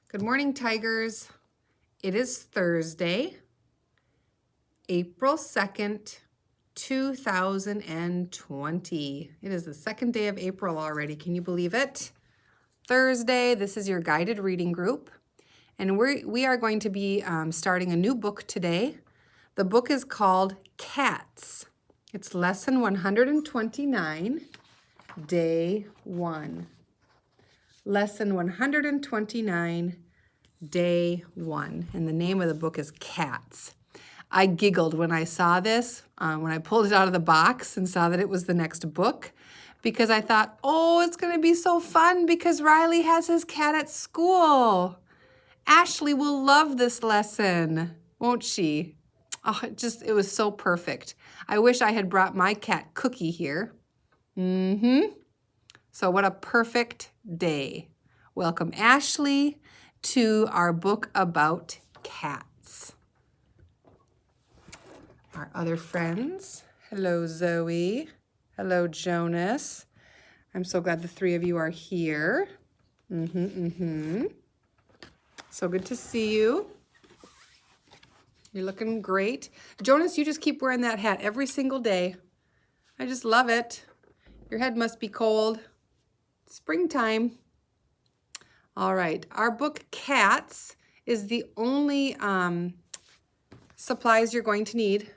Good morning, Tigers. It is Thursday, April 2nd, 2020. It is the second day of April already. Can you believe it? Thursday, this is your guided reading group. And we are going to be starting a new book today. The book is called Cats. It's lesson 129, day 1. Lesson 129, day 1. And the name of the book is Cats. I giggled when I saw this, when I pulled it out of the box and saw that it was the next book, because I thought, oh, it's going to be so fun because Riley has his cat at school. Ashley will love this lesson, won't she? Oh, it was so perfect. I wish I had brought my cat Cookie here. So what a perfect day. Welcome, Ashley, to our book about cats. Our other friends. Hello, Zoe. Hello, Jonas. I'm so glad the three of you are here. So good to see you. You're looking great. Jonas, you just keep wearing that hat every single day. I just love it. Your head must be cold. Springtime. All right, our book Cats is the only supplies you're going to need.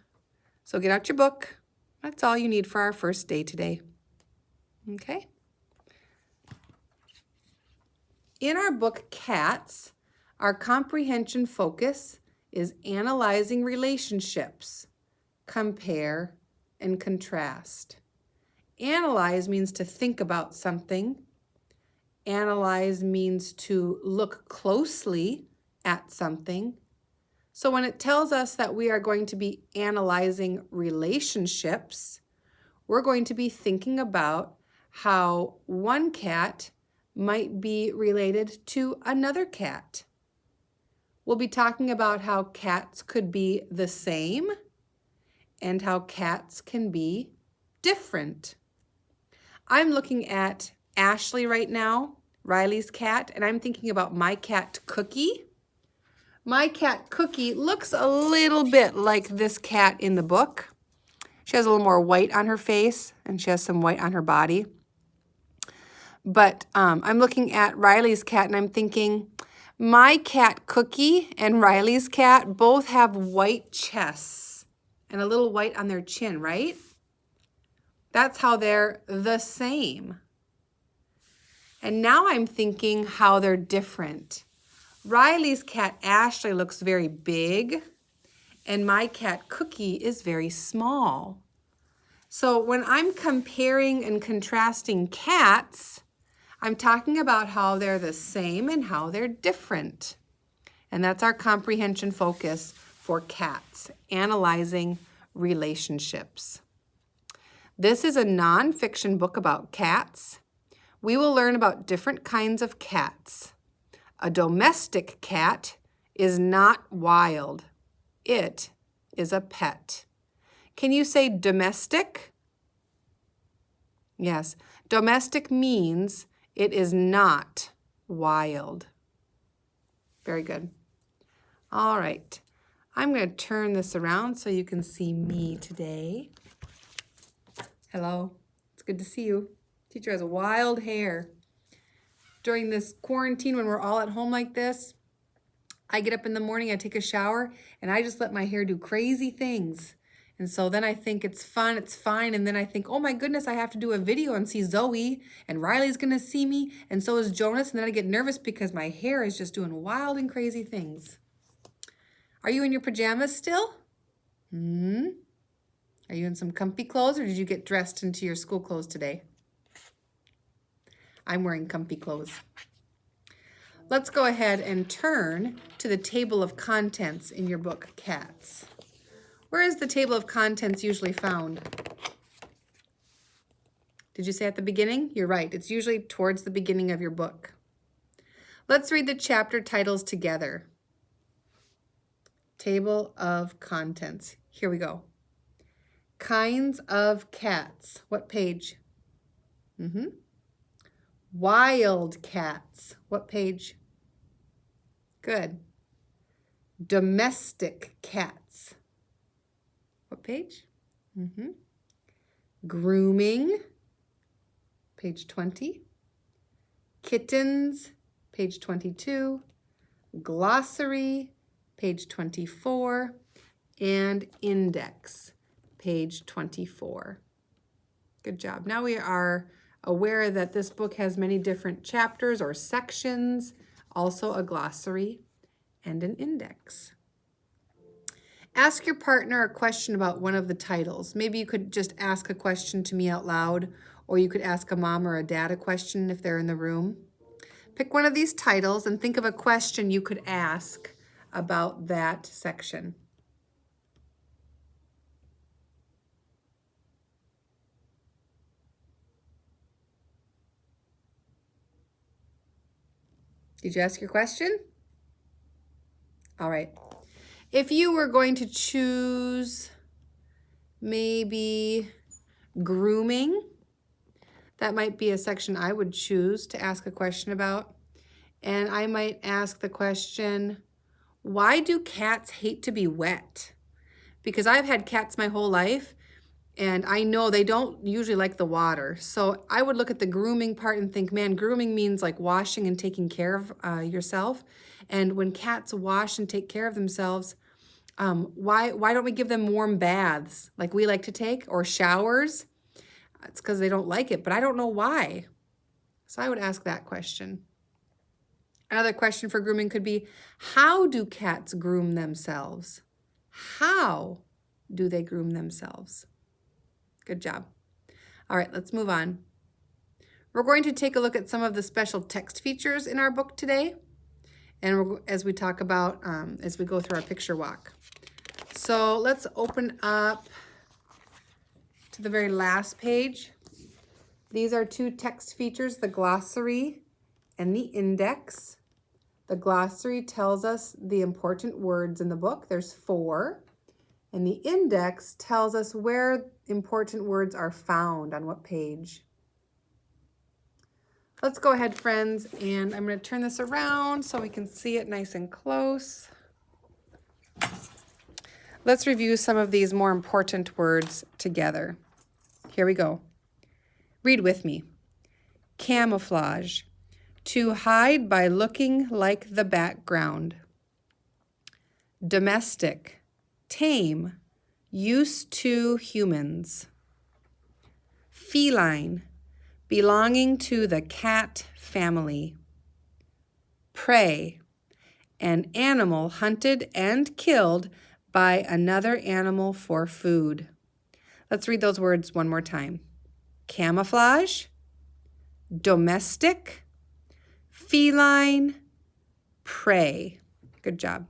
So get out your book. That's all you need for our first day today. Okay? In our book Cats, our comprehension focus is analyzing relationships, compare, and contrast. Analyze means to think about something. Analyze means to look closely at something. So when it tells us that we are going to be analyzing relationships, we're going to be thinking about how one cat might be related to another cat. We'll be talking about how cats could be the same and how cats can be different. I'm looking at Ashley right now, Riley's cat, and I'm thinking about my cat Cookie. My cat Cookie looks a little bit like this cat in the book. She has a little more white on her face and she has some white on her body. But I'm looking at Riley's cat and I'm thinking, my cat Cookie and Riley's cat both have white chests and a little white on their chin, right? That's how they're the same. And now I'm thinking how they're different. Riley's cat Ashley looks very big, and my cat Cookie is very small. So when I'm comparing and contrasting cats, I'm talking about how they're the same and how they're different. And that's our comprehension focus for cats, analyzing relationships. This is a nonfiction book about cats. We will learn about different kinds of cats. A domestic cat is not wild. It is a pet. Can you say domestic? Yes. Domestic means it is not wild. Very good. All right. I'm going to turn this around so you can see me today. Hello. It's good to see you. Teacher has wild hair. During this quarantine, when we're all at home like this, I get up in the morning, I take a shower, and I just let my hair do crazy things. And so then I think it's fun, it's fine, and then I think, oh my goodness, I have to do a video and see Zoe, and Riley's gonna see me, and so is Jonas, and then I get nervous because my hair is just doing wild and crazy things. Are you in your pajamas still? Are you in some comfy clothes, or did you get dressed into your school clothes today? I'm wearing comfy clothes. Let's go ahead and turn to the table of contents in your book, Cats. Where is the table of contents usually found? Did you say at the beginning? You're right. It's usually towards the beginning of your book. Let's read the chapter titles together. Table of contents. Here we go. Kinds of cats. What page? Wild cats. What page? Good. Domestic cats. What page? Grooming, page 20. Kittens, page 22. Glossary, page 24. And index, page 24. Good job. Now we are aware that this book has many different chapters or sections, also a glossary and an index. Ask your partner a question about one of the titles. Maybe you could just ask a question to me out loud, or you could ask a mom or a dad a question if they're in the room. Pick one of these titles and think of a question you could ask about that section. Did you ask your question? All right. If you were going to choose maybe grooming, that might be a section I would choose to ask a question about. And I might ask the question, why do cats hate to be wet? Because I've had cats my whole life, and I know they don't usually like the water. So I would look at the grooming part and think, man, grooming means like washing and taking care of yourself. And when cats wash and take care of themselves, why don't we give them warm baths like we like to take, or showers? It's because they don't like it, but I don't know why. So I would ask that question. Another question for grooming could be, how do cats groom themselves? How do they groom themselves? Good job. All right, let's move on. We're going to take a look at some of the special text features in our book today, and as we talk about, as we go through our picture walk. So let's open up to the very last page. These are two text features, the glossary and the index. The glossary tells us the important words in the book. There's 4. And the index tells us where important words are found on what page. Let's go ahead, friends, and I'm going to turn this around so we can see it nice and close. Let's review some of these more important words together. Here we go. Read with me. Camouflage, to hide by looking like the background. Domestic, tame, used to humans. Feline, belonging to the cat family. Prey, an animal hunted and killed by another animal for food. Let's read those words one more time. Camouflage, domestic, feline, prey. Good job.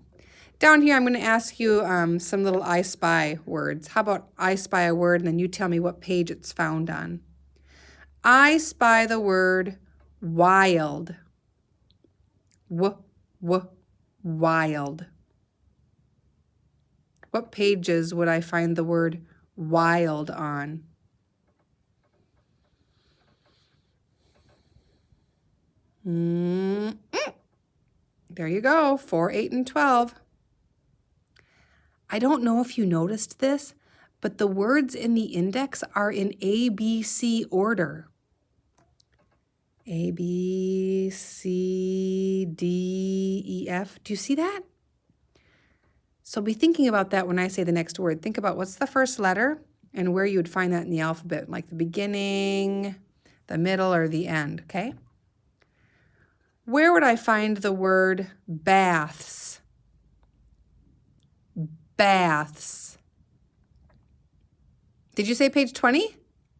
Down here, I'm going to ask you some little I Spy words. How about I spy a word, and then you tell me what page it's found on. I spy the word wild. Wild. What pages would I find the word wild on? There you go, 4, 8, and 12. I don't know if you noticed this, but the words in the index are in ABC order. A, B, C, D, E, F. Do you see that? So be thinking about that when I say the next word. Think about what's the first letter and where you would find that in the alphabet, like the beginning, the middle, or the end, okay? Where would I find the word baths? Baths. Did you say page 20?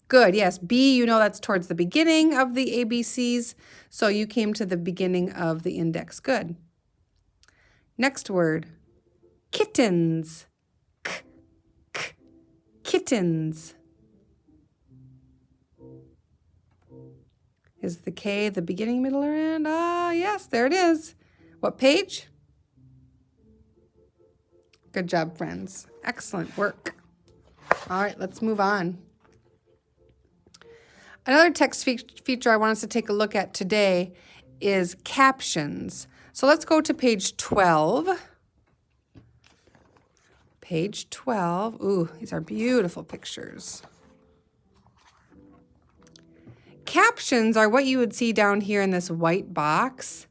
Good, yes. B, you know that's towards the beginning of the ABCs, so you came to the beginning of the index. Good. Next word, kittens. Kittens. Is the K the beginning, middle, or end? Ah, yes, there it is. What page? Good job, friends. Excellent work. All right, let's move on. Another text feature I want us to take a look at today is captions. So let's go to page 12. Page 12. Ooh, these are beautiful pictures. Captions are what you would see down here in this white box.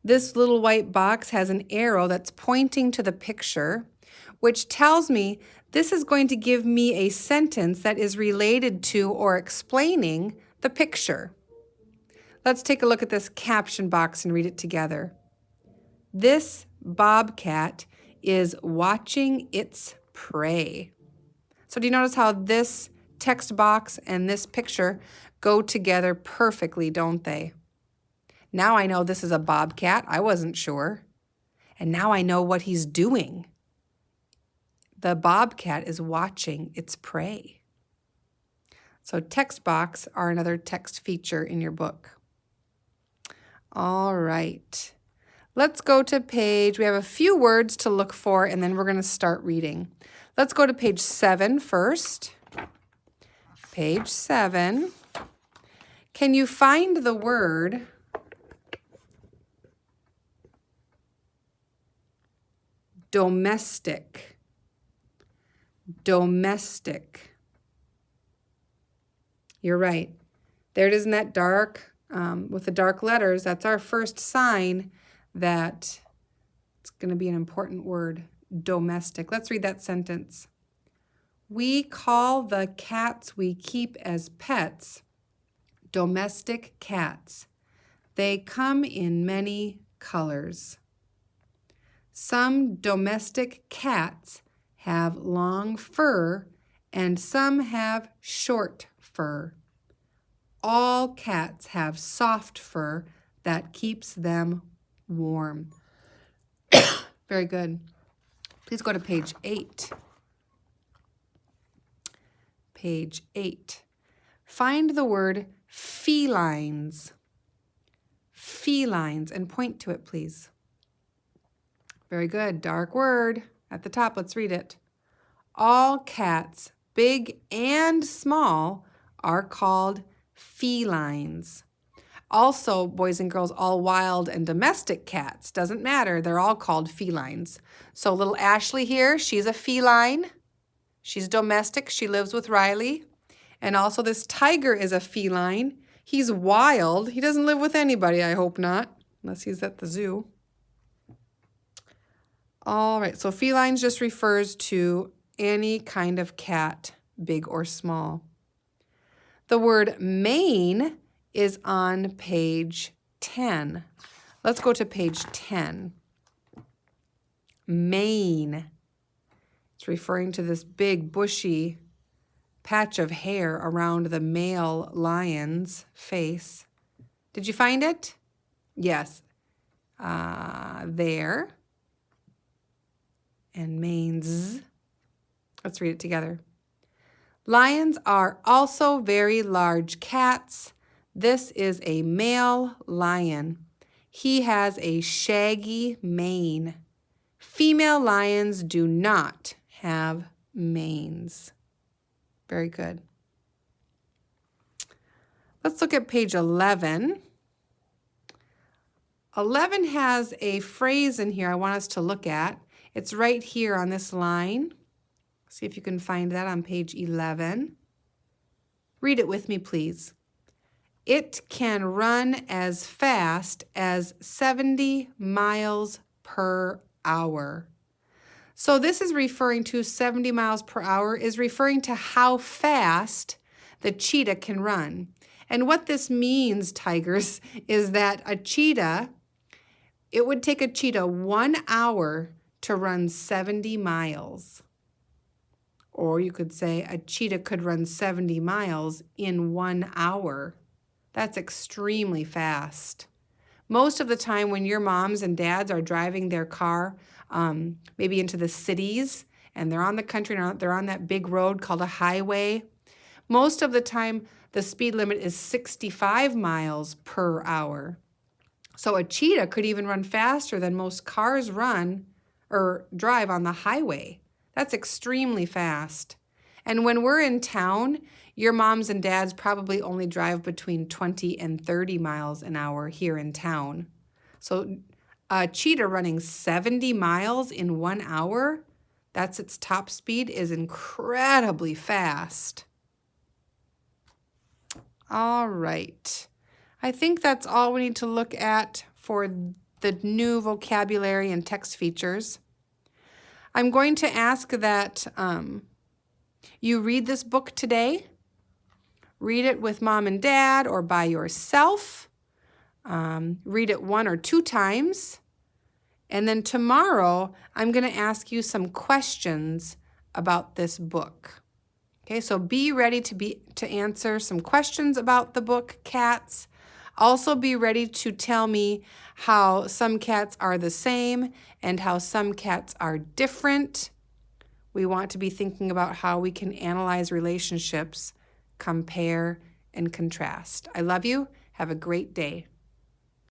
This little white box has an arrow that's pointing to the picture, which tells me this is going to give me a sentence that is related to or explaining the picture. Let's take a look at this caption box and read it together. This bobcat is watching its prey. So do you notice how this text box and this picture go together perfectly, don't they? Now I know this is a bobcat. I wasn't sure. And now I know what he's doing. The bobcat is watching its prey. So text box are another text feature in your book. All right. Let's go to page, we have a few words to look for, and then we're going to start reading. Let's go to page 7 first. Page 7. Can you find the word domestic? Domestic. You're right. There it is in that dark, with the dark letters. That's our first sign that it's going to be an important word, domestic. Let's read that sentence. We call the cats we keep as pets domestic cats. They come in many colors. Some domestic cats have long fur and some have short fur. All cats have soft fur that keeps them warm. Very good. Please go to page 8. Page 8. Find the word felines. Felines, and point to it, please. Very good. Dark word at the top. Let's read it. All cats, big and small, are called felines. Also, boys and girls, all wild and domestic cats, doesn't matter, they're all called felines. So little Ashley here, she's a feline. She's domestic, she lives with Riley. And also this tiger is a feline. He's wild, he doesn't live with anybody, I hope not, unless he's at the zoo. All right, so felines just refers to any kind of cat, big or small. The word mane is on page 10. Let's go to page 10. Mane. It's referring to this big bushy patch of hair around the male lion's face. Did you find it? Yes. There. And manes. Let's read it together. Lions are also very large cats. This is a male lion. He has a shaggy mane. Female lions do not have manes. Very good. Let's look at page 11. 11 has a phrase in here I want us to look at. It's right here on this line. See if you can find that on page 11. Read it with me, please. It can run as fast as 70 miles per hour. So this is referring to 70 miles per hour is referring to how fast the cheetah can run. And what this means, tigers, is that a cheetah, it would take a cheetah 1 hour to run 70 miles. Or you could say a cheetah could run 70 miles in 1 hour. That's extremely fast. Most of the time when your moms and dads are driving their car, maybe into the cities, and they're on the country, and they're on that big road called a highway, most of the time the speed limit is 65 miles per hour. So a cheetah could even run faster than most cars run or drive on the highway. That's extremely fast. And when we're in town, your moms and dads probably only drive between 20 and 30 miles an hour here in town. So A cheetah running 70 miles in 1 hour, that's its top speed, is incredibly fast. All right. I think that's all we need to look at for the new vocabulary and text features. I'm going to ask that you read this book today. Read it with mom and dad or by yourself. Read it 1 or 2 times. And then tomorrow, I'm going to ask you some questions about this book. Okay, so be ready to answer some questions about the book, Cats. Also be ready to tell me how some cats are the same and how some cats are different. We want to be thinking about how we can analyze relationships, compare, and contrast. I love you. Have a great day.